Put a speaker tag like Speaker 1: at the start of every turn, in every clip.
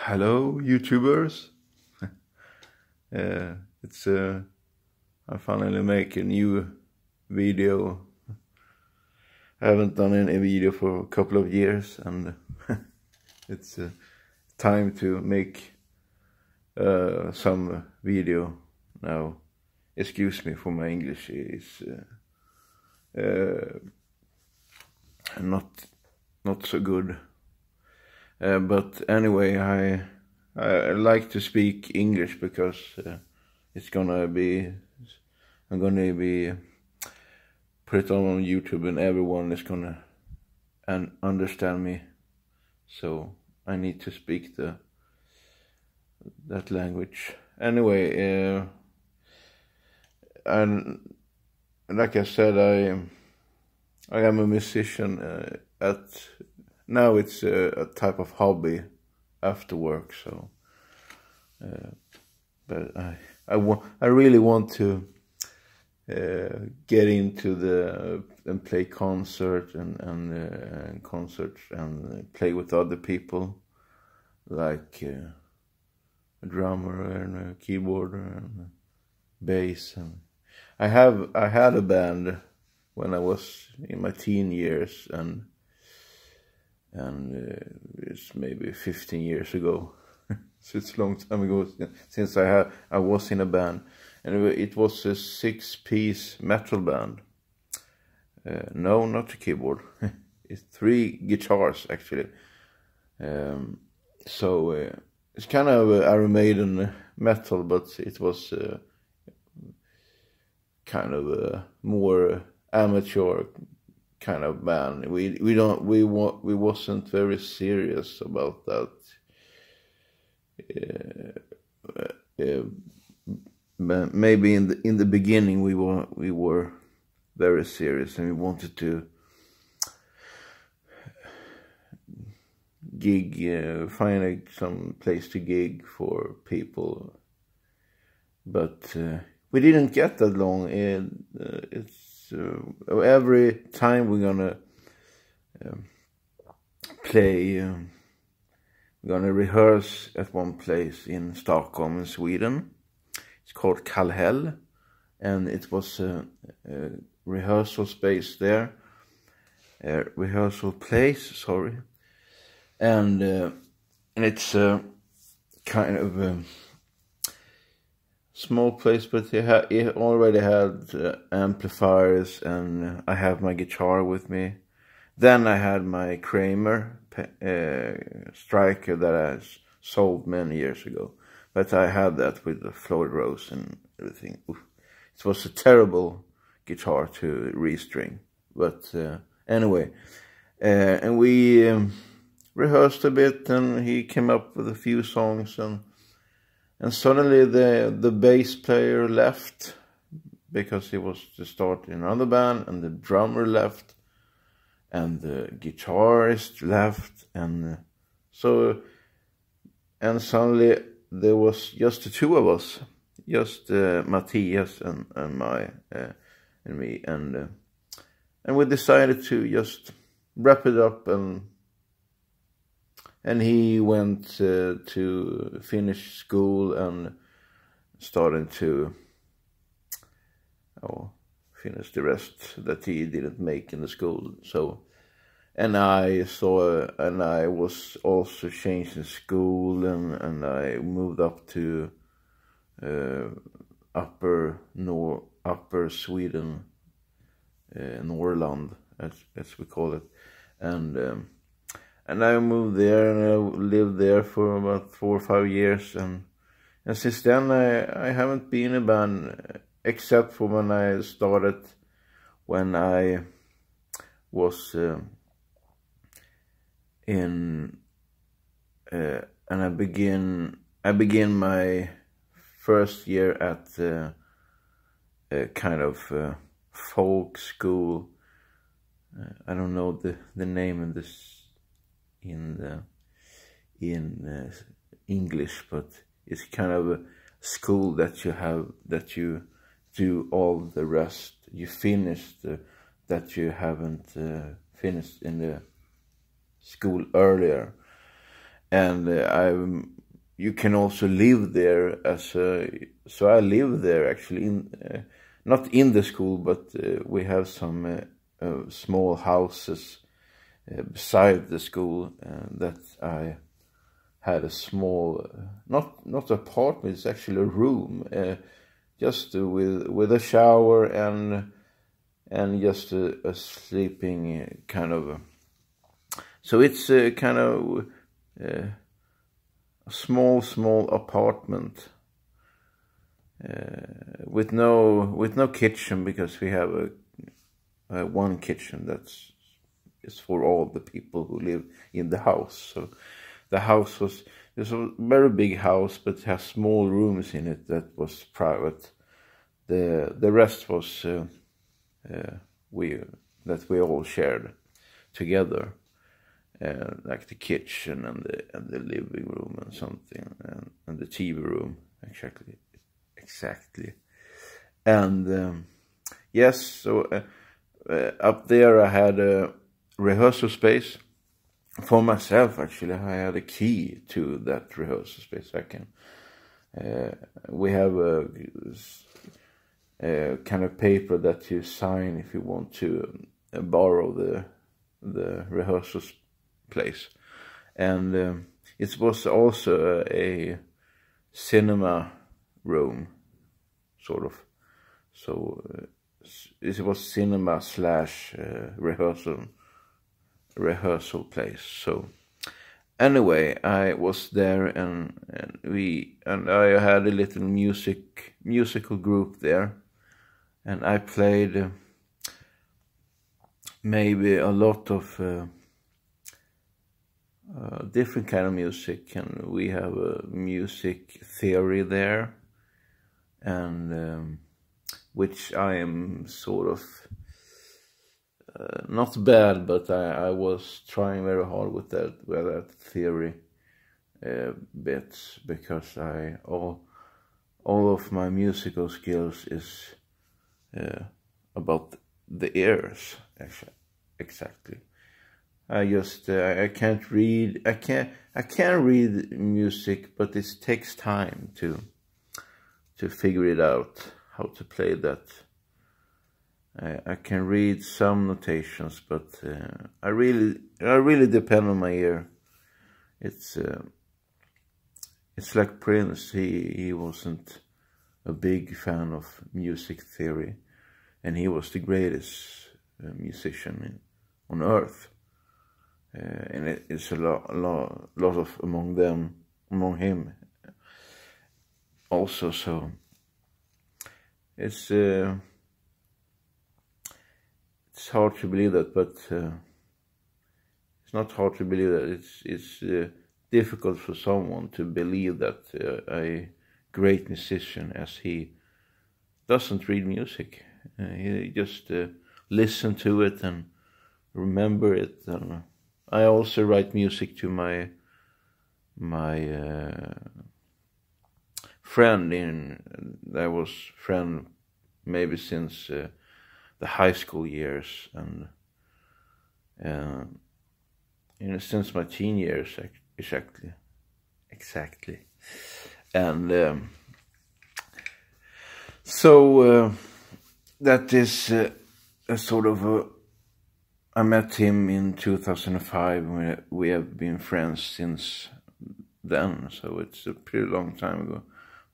Speaker 1: Hello, YouTubers. It's I finally make a new video. I haven't done any video for a couple of years, and it's time to make some video now. Excuse me for my English is not so good. But anyway, I like to speak English because I'm gonna be put it on YouTube and everyone is gonna understand me. So I need to speak that language. Anyway, and like I said, I am a musician now it's a type of hobby after work, so but I really want to get into and play concerts and concerts and play with other people, like a drummer and a keyboarder and bass. And I had a band when I was in my teen years, and it's maybe 15 years ago. So it's a long time ago since I was in a band, and it was a 6-piece metal band. No, not a keyboard. It's 3 guitars actually. So it's kind of Iron Maiden metal, but it was kind of a more amateur kind of band. We wasn't very serious about that. Maybe in the beginning we were very serious, and we wanted to gig, find some place to gig for people, but we didn't get that long. Every time we're gonna play, we're gonna rehearse at one place in Stockholm, in Sweden. It's called Kallhäll, and it was a rehearsal space there, rehearsal place. Sorry, and it's kind of small place, but it already had amplifiers, and I have my guitar with me. Then I had my Kramer Striker that I sold many years ago, but I had that with the Floyd Rose and everything. Oof. It was a terrible guitar to restring, but anyway, and we rehearsed a bit, and he came up with a few songs, and suddenly the bass player left because he was to start another band, and the drummer left, and the guitarist left, and suddenly there was just the two of us, just Matthias and me, and we decided to just wrap it up, and he went to finish school and started to finish the rest that he didn't make in the school. So, and I was also changing school, and I moved up to upper Sweden, Norrland, as we call it, and I moved there, and I lived there for about 4 or 5 years, and since then I haven't been in a band, except for when I started, when I was and I began my first year at a kind of folk school. I don't know the name in this in English, but it's kind of a school that you do all the rest. You finish that you haven't finished in the school earlier. and you can also live there so I live there actually not in the school, but we have some small houses beside the school that I had a small, not apartment, it's actually a room, just with a shower and just a sleeping kind of. So it's kind of a small apartment with no kitchen, because we have a one kitchen is for all the people who live in the house. So the house it's a very big house, but it has small rooms in it that was private. The rest was we all shared together, like the kitchen and the living room and something, and the TV room exactly. And yes, so up there I had a rehearsal space for myself. Actually, I had a key to that rehearsal space. We have a kind of paper that you sign if you want to borrow the rehearsal place, and it was also a cinema room, sort of. So it was cinema / rehearsal place. So anyway, I was there, and I had a little musical group there, and I played maybe a lot of different kind of music, and we have a music theory there, and which I am sort of not bad, but I was trying very hard with that theory bits, because all of my musical skills is about the ears, exactly. I can't read. I can read music, but it takes time to figure it out how to play that. I can read some notations, but I really depend on my ear. It's like Prince. He wasn't a big fan of music theory, and he was the greatest musician on earth. And it's a lot of among him also. So it's hard to believe that, but it's not hard to believe that. It's difficult for someone to believe that a great musician as he doesn't read music. He just listen to it and remember it. And I also write music to my friend. I was friend maybe since the high school years, and since my teen years, exactly. And so that is a sort of I met him in 2005, and we have been friends since then, so it's a pretty long time ago,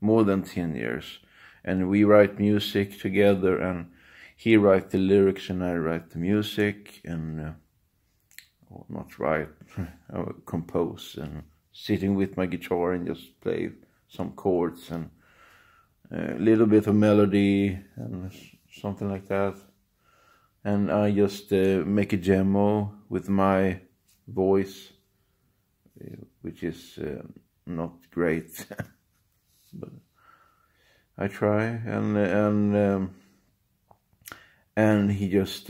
Speaker 1: more than 10 years. And we write music together, and he writes the lyrics and I write the music, and not write, I compose, and sitting with my guitar and just play some chords and a little bit of melody and something like that. And I just make a demo with my voice, which is not great, but I try, and he just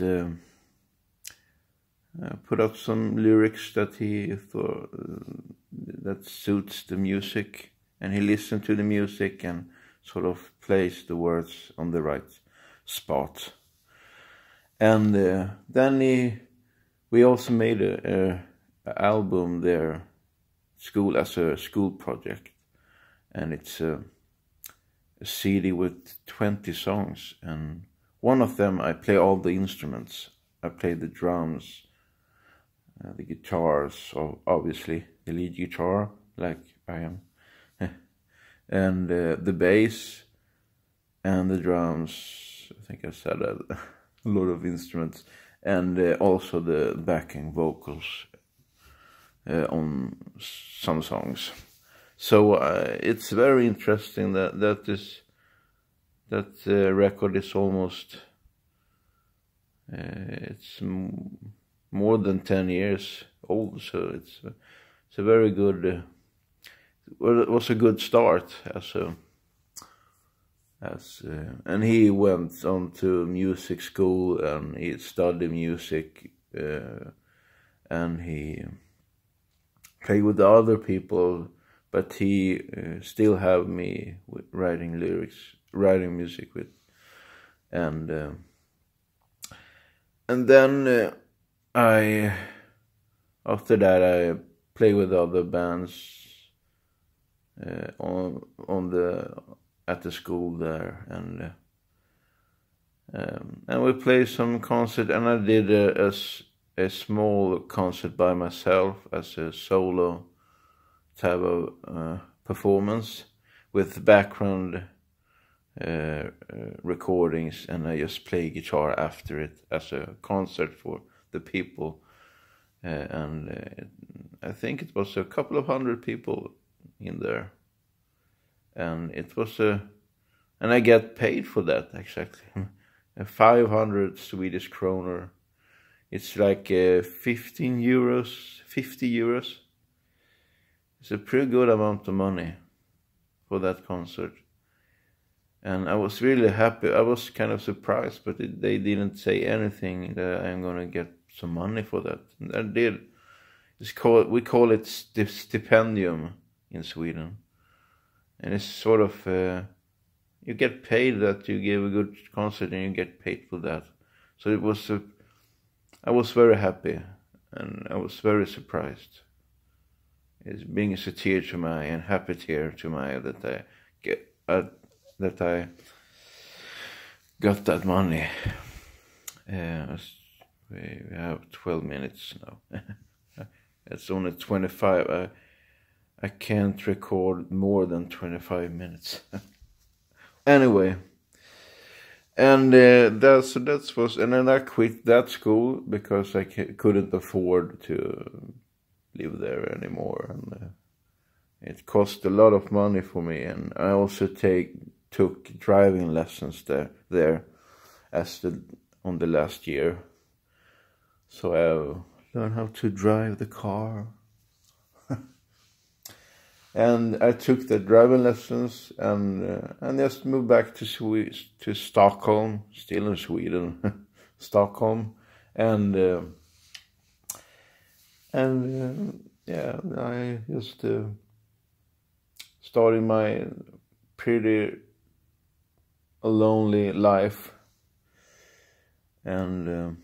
Speaker 1: put out some lyrics that he thought that suits the music, and he listened to the music and sort of placed the words on the right spot. And then we also made a album there school as a school project, and it's a CD with 20 songs, and one of them I play all the instruments. I play the drums, the guitars, obviously the lead guitar, like I am, and the bass and the drums. I think I said that. A lot of instruments, and also the backing vocals on some songs. So it's very interesting that record is almost it's more than 10 years old. So it's a very good. Well, it was a good start and he went on to music school, and he studied music, and he played with other people, but he still have me with writing music with, and then after that I play with other bands at the school there, and we played some concert, and I did a small concert by myself as a solo type of performance with background recordings, and I just play guitar after it as a concert for the people, and I think it was a couple of hundred people in there. And it was and I get paid for that, exactly. 500 Swedish kroner. It's like 50 euros. It's a pretty good amount of money for that concert. And I was really happy. I was kind of surprised, but they didn't say anything that I'm gonna get some money for that. And I did. We call it stipendium in Sweden. And it's sort of, you get paid that you give a good concert, and you get paid for that. So it was, I was very happy, and I was very surprised. It's being a tear to my, and happy tear to my, that I got that money. We have 12 minutes now. It's only 25. I can't record more than 25 minutes. Anyway, and and then I quit that school because I couldn't afford to live there anymore, and it cost a lot of money for me. And I also took driving lessons there on the last year, so I learned how to drive the car. And I took the driving lessons, and just moved back to Stockholm, still in Sweden, Stockholm, and yeah, I just started my pretty lonely life, and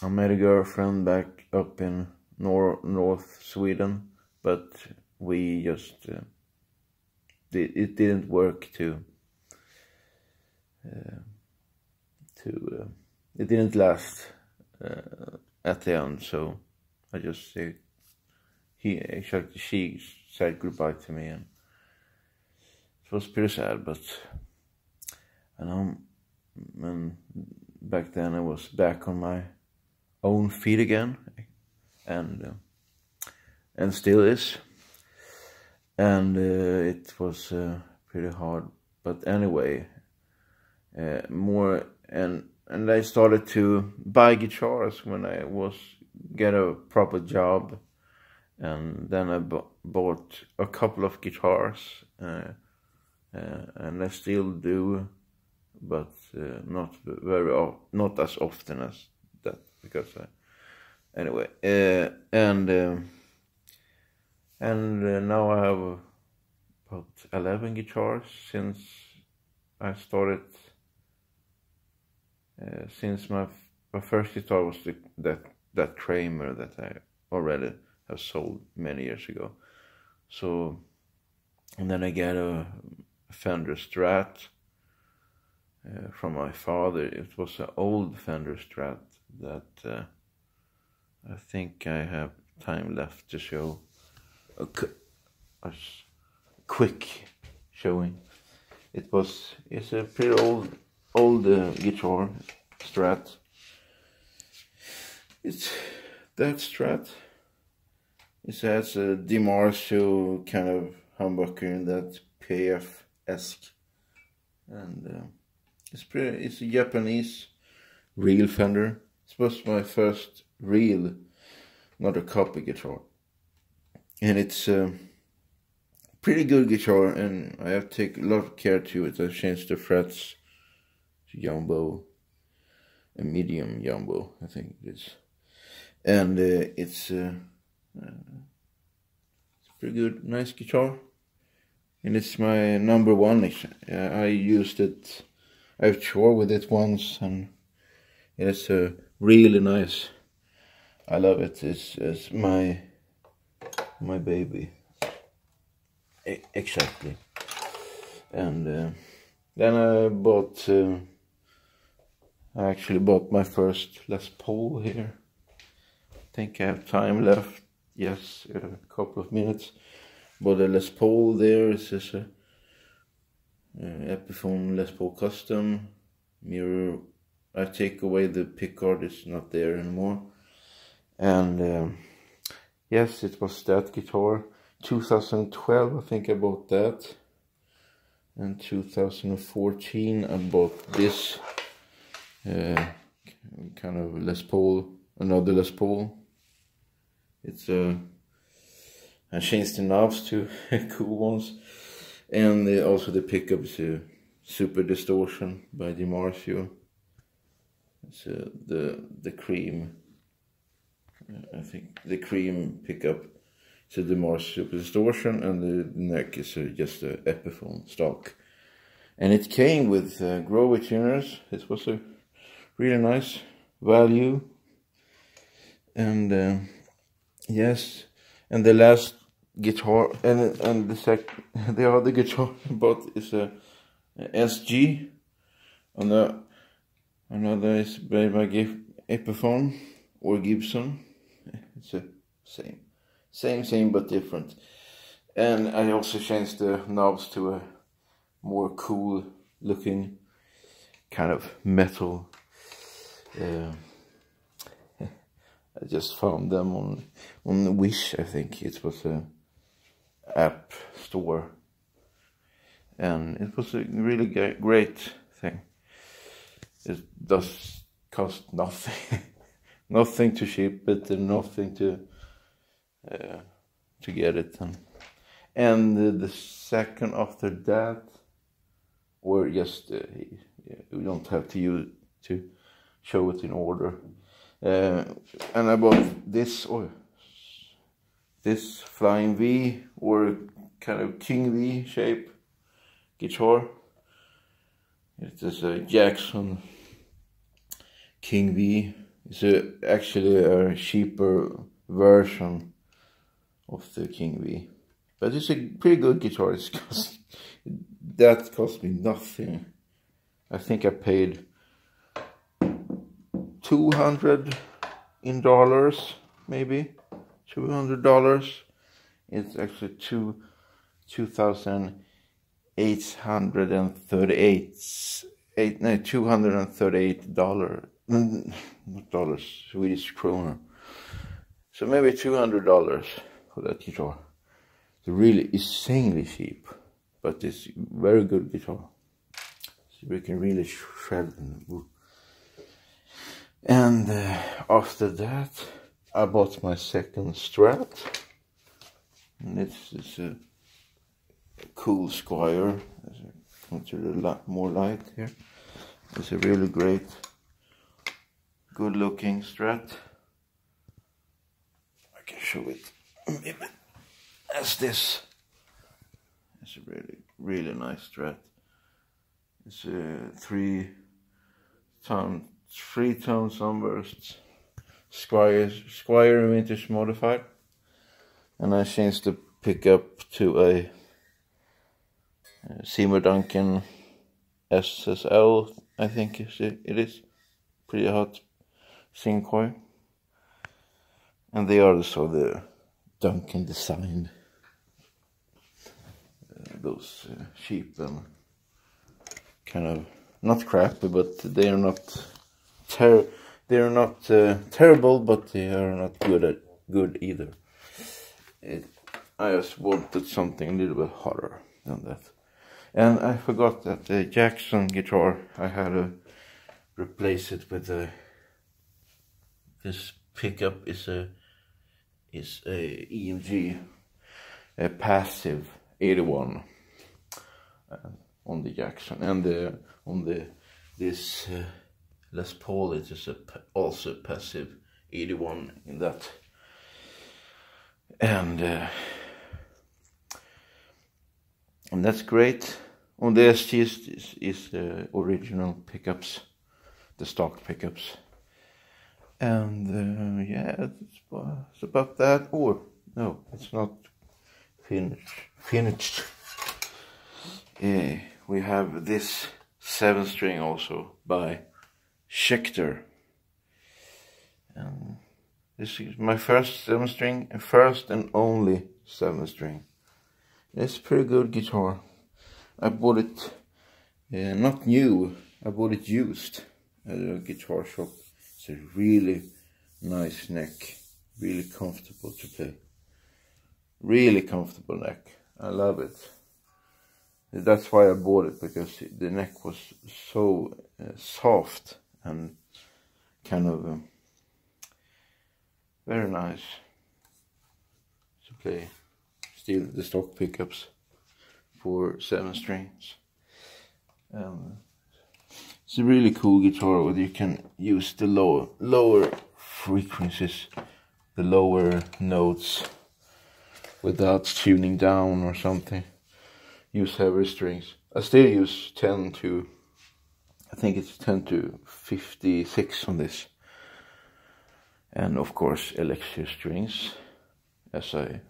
Speaker 1: I met a girlfriend back up in North Sweden. But we just, it didn't work it didn't last at the end, so I just she said goodbye to me, and it was pretty sad, but and back then I was back on my own feet again, and still is, and it was pretty hard, but anyway, and I started to buy guitars when I get a proper job, and then I bought a couple of guitars, and I still do, but not as often as that, because anyway, and now I have about 11 guitars since I started. Since my first guitar was that Kramer that I already have sold many years ago. So, and then I got a Fender Strat from my father. It was an old Fender Strat that I think I have time left to show a quick showing. It's a pretty old guitar Strat. It's that Strat. It has a DiMarzio kind of humbucker in that PF-esque, and it's a Japanese real Fender. It was my first real, not a copy guitar, and it's a pretty good guitar, and I have to take a lot of care to it. I've changed the frets to jumbo, a medium jumbo, I think it is, and it's pretty good, nice guitar, and it's my number one. I used it, I've toured with it once, and it's really nice. I love it. It's my baby. Exactly. And then I actually bought my first Les Paul here. I think I have time left. Yes, a couple of minutes. But the Les Paul there is just a Epiphone Les Paul Custom mirror. I take away the pickguard, it's not there anymore. And yes, it was that guitar. 2012 I think I bought that. And 2014 I bought this kind of Les Paul, another Les Paul. It's I changed the knobs to cool ones, and also the pickup is a Super Distortion by DiMarzio. It's the cream. I think the cream pickup is a DiMarzio Super Distortion, and the neck is just a Epiphone stock. And it came with Grover tuners. It was a really nice value. And yes, and the last guitar and the other guitar I bought is a SG. Another is by my Epiphone or Gibson. It's a same but different. And I also changed the knobs to a more cool looking kind of metal. I just found them on Wish, I think. It was a app store, and it was a really great thing. It does cost nothing, nothing to ship it and nothing to get it. And the second after that, or just we don't have to use to show it in order. And I bought this Flying V, or kind of King V shape guitar. It is a Jackson King V. It's actually a cheaper version of the King V, but it's a pretty good guitar. That cost me nothing. I think I paid $200 in dollars, maybe $200. It's actually $238, not dollars, Swedish krona. So maybe $200 for that guitar. It's really insanely cheap, but it's very good guitar. So we can really shred them. And after that, I bought my second Strat, and it's a cool Squier. Come to the more light here. It's a really great, good-looking Strat. I can show it maybe as this. It's a really nice Strat. It's a three-tone sunburst Squier vintage modified. and I changed the pickup to a Seymour Duncan SSL, I think it is. Pretty hot sync coil. And they are also the Duncan designed. Those cheap and kind of not crappy, but they are not terrible, but they are not good either. I just wanted something a little bit hotter than that. And I forgot that the Jackson guitar, I had to replace it with this pickup is a EMG, a passive 81 on the Jackson, and this Les Paul, it is also passive 81 in that. And that's great. On the ST is the original pickups, the stock pickups. And yeah, it's about that. Or no, it's not finished. We have this 7-string also by Schecter. This is my first 7-string, first and only 7-string. It's a pretty good guitar. I bought it not new, I bought it used at a guitar shop. It's a really nice neck, really comfortable to play. Really comfortable neck, I love it. That's why I bought it, because the neck was so soft and kind of very nice to play. Still the stock pickups for 7 strings. It's a really cool guitar where you can use the lower frequencies, the lower notes, without tuning down or something. Use heavy strings. I still use 10 to 56 on this. And of course electric strings, as I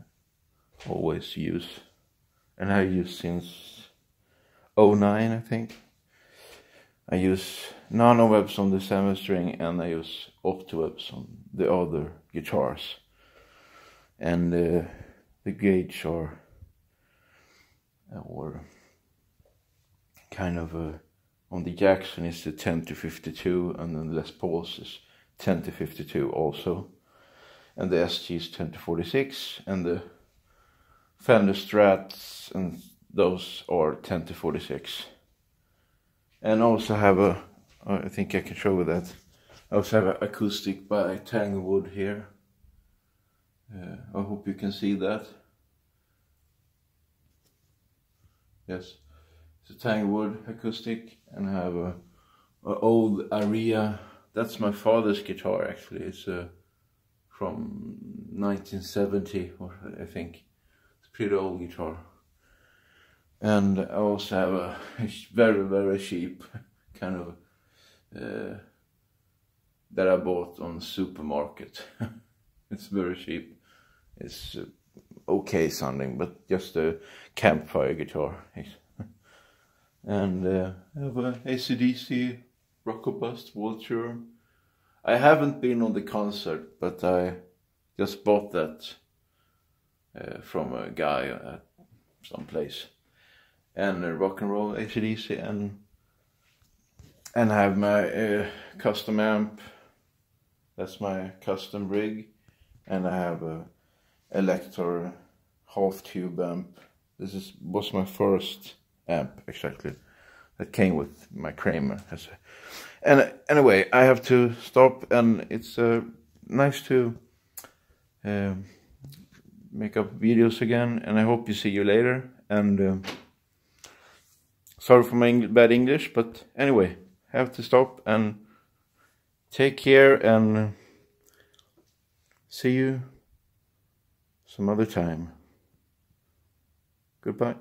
Speaker 1: always use. And I use since 09, I think. I use nano webs on the 7-string, and I use Optiwebs on the other guitars. And the gauge are kind of on the Jackson is the 10 to 52, and then Les Paul's is 10 to 52 also, and the SG is 10 to 46, and the Fender Strats and those are 10 to 46. And also have I think I can show you that. I also have an acoustic by Tanglewood here. I hope you can see that. Yes, it's a Tanglewood acoustic, and I have a old Aria. That's my father's guitar actually. It's from 1970, or I think. It's a pretty old guitar. And I also have a very, very cheap kind of that I bought on supermarket. It's very cheap. It's okay sounding, but just a campfire guitar. And I have a AC/DC Rockobust Vulture. I haven't been on the concert, but I just bought that from a guy at some place. And a rock and roll AC/DC, and I have my custom amp. That's my custom rig, and I have a Elector half tube amp. This was my first amp exactly. That came with my Kramer. And anyway, I have to stop, and it's nice to make up videos again, and I hope you see you later. And sorry for my bad English, but anyway, I have to stop, and take care, and see you some other time. Goodbye.